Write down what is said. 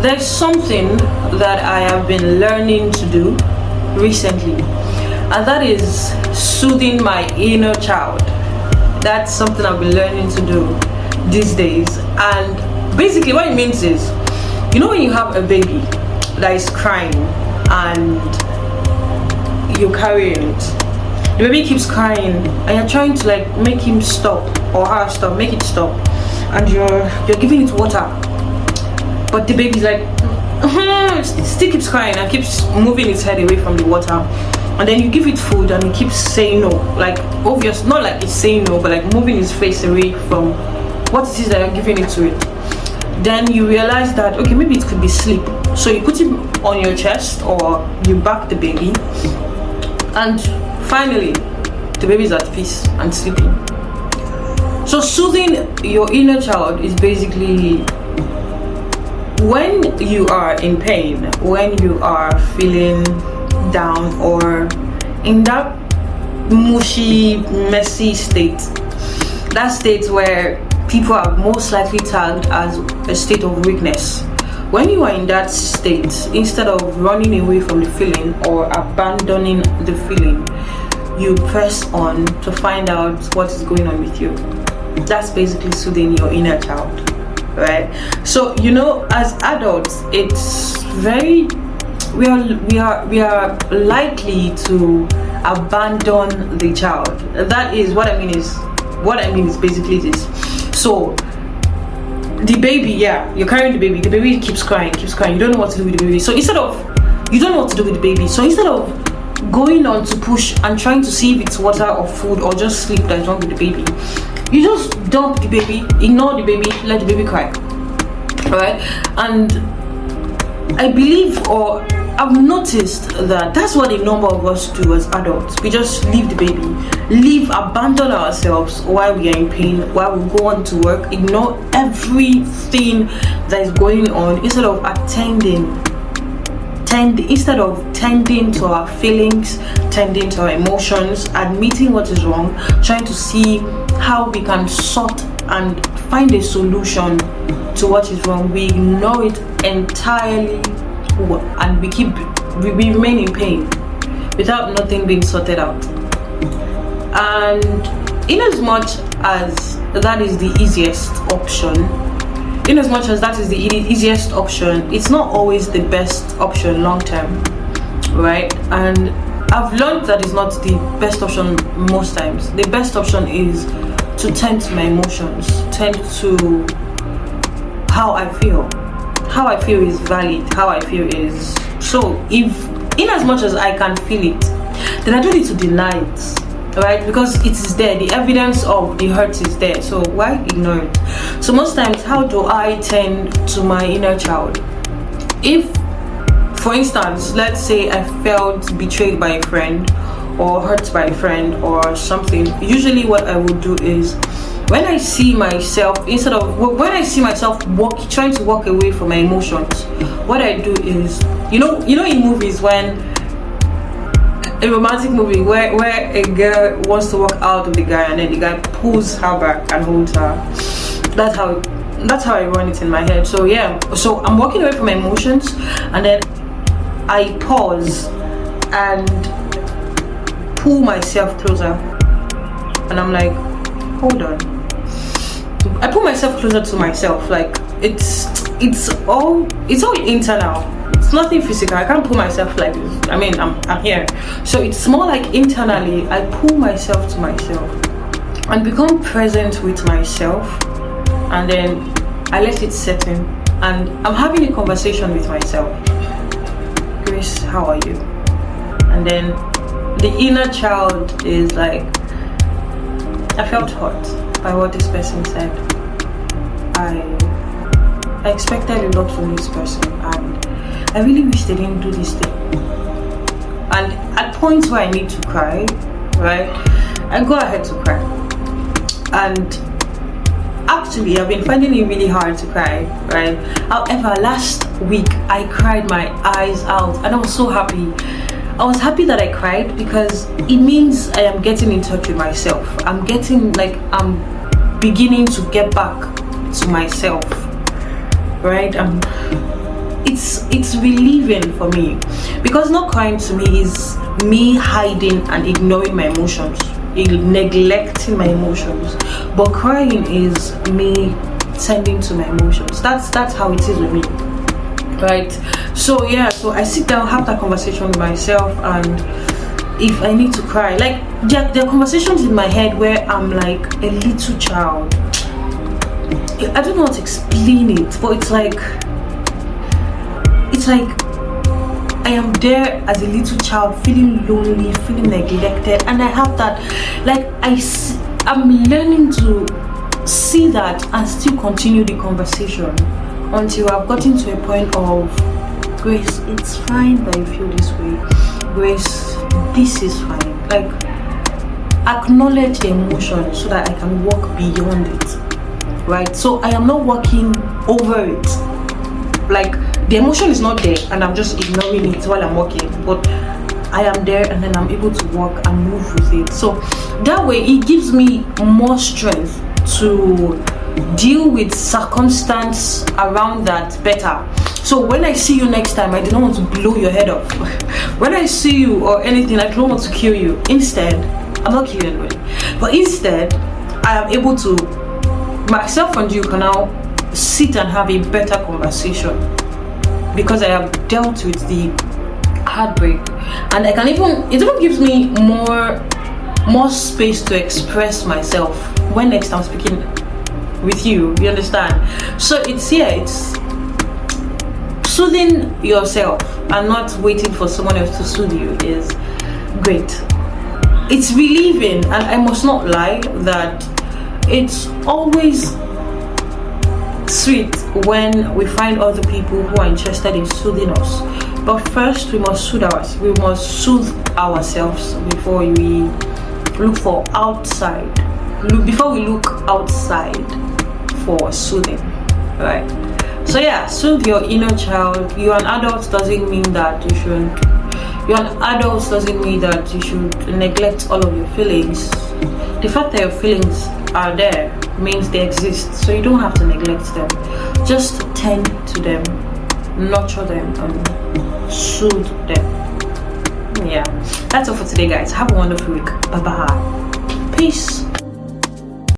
there's something that I have been learning to do recently, and that is soothing my inner child. That's something I've been learning to do these days. And basically what it means is, you know, when you have a baby that is crying and you're carrying it, the baby keeps crying and you're trying to like make him stop or her stop, make it stop, and you're giving it water, but the baby's like it still keeps crying and keeps moving its head away from the water. And then you give it food and it keeps saying no, like obvious, not like it's saying no, but like moving its face away from what it is that you're giving it to it. Then you realize that okay, maybe it could be sleep, so you put it on your chest or you back the baby, and finally the baby is at peace and sleeping. So soothing your inner child is basically when you are in pain, when you are feeling down or in that mushy, messy state, that state where people are most likely tagged as a state of weakness. When you are in that state, instead of running away from the feeling or abandoning the feeling, you press on to find out what is going on with you. That's basically soothing your inner child, right? So you know, as adults, it's very we are likely to abandon the child. That is what I mean is basically this. So the baby, yeah, you're carrying the baby keeps crying, you don't know what to do with the baby. So you don't know what to do with the baby, so instead of going on to push and trying to see if it's water or food or just sleep that is wrong with the baby, you just dump the baby, ignore the baby, let the baby cry. Alright? And I believe, or I've noticed that that's what a number of us do as adults. We just leave the baby, abandon ourselves while we are in pain, while we go on to work, ignore everything that is going on instead of tending to our feelings, tending to our emotions, admitting what is wrong, trying to see how we can sort and find a solution to what is wrong. We ignore it entirely and we remain in pain without nothing being sorted out. And in as much as that is the easiest option, it's not always the best option long term, right? And I've learned that it's not the best option most times. The best option is to tend to my emotions, tend to how I feel. How I feel is valid. How I feel is so. If in as much as I can feel it, then I don't need to deny it, right? Because it is there. The evidence of the hurt is there. So why ignore it? So most times, how do I tend to my inner child? If, for instance, let's say I felt betrayed by a friend or hurt by a friend or something, usually what I would do is, when I see myself trying to walk away from my emotions, what I do is, you know in movies, when a romantic movie where a girl wants to walk out of the guy and then the guy pulls her back and holds her, that's how I run it in my head. So yeah, so I'm walking away from my emotions and then I pause and pull myself closer and I'm like, hold on. I put myself closer to myself. Like it's all internal. It's nothing physical. I can't pull myself like this. I mean, I'm here. So it's more like internally. I pull myself to myself and become present with myself, and then I let it set in. And I'm having a conversation with myself. Grace, how are you? And then the inner child is like, I felt hurt by what this person said. I expected a lot from this person and I really wish they didn't do this thing. And at points where I need to cry, right, I go ahead to cry. And actually I've been finding it really hard to cry, right? However, last week I cried my eyes out and I was so happy. I was happy that I cried because it means I am getting in touch with myself. I'm beginning to get back to myself, right? it's relieving for me, because not crying to me is me hiding and ignoring my emotions, neglecting my emotions, but crying is me tending to my emotions. That's how it is with me, right? So yeah, so I sit down, have that conversation with myself, and if I need to cry, like there are conversations in my head where I'm like a little child. I don't know how to explain it, but it's like I am there as a little child, feeling lonely, feeling neglected, and I have that, like I'm learning to see that and still continue the conversation until I've gotten to a point of, Grace, it's fine that you feel this way. Grace, this is fine. Like, acknowledge the emotion so that I can walk beyond it, right? So I am not walking over it. Like, the emotion is not there and I'm just ignoring it while I'm walking, but I am there and then I'm able to walk and move with it. So that way it gives me more strength to deal with circumstance around that better. So when I see you next time, I do not want to blow your head off. When I see you or anything, I don't want to kill you. Instead, I'm not killing anybody, but instead I am able to, myself and you can now sit and have a better conversation, because I have dealt with the heartbreak, and I can even, it even gives me more space to express myself when next I'm speaking with you understand? So it's soothing yourself and not waiting for someone else to soothe you is great. It's relieving, and I must not lie that it's always sweet when we find other people who are interested in soothing us. But first we must soothe ourselves before we look outside for soothing, right? So yeah, soothe your inner child. You're an adult doesn't mean that you shouldn't neglect all of your feelings. The fact that your feelings are there means they exist, so you don't have to neglect them. Just tend to them, nurture them, and soothe them. Yeah, that's all for today, guys. Have a wonderful week. Bye bye. Peace.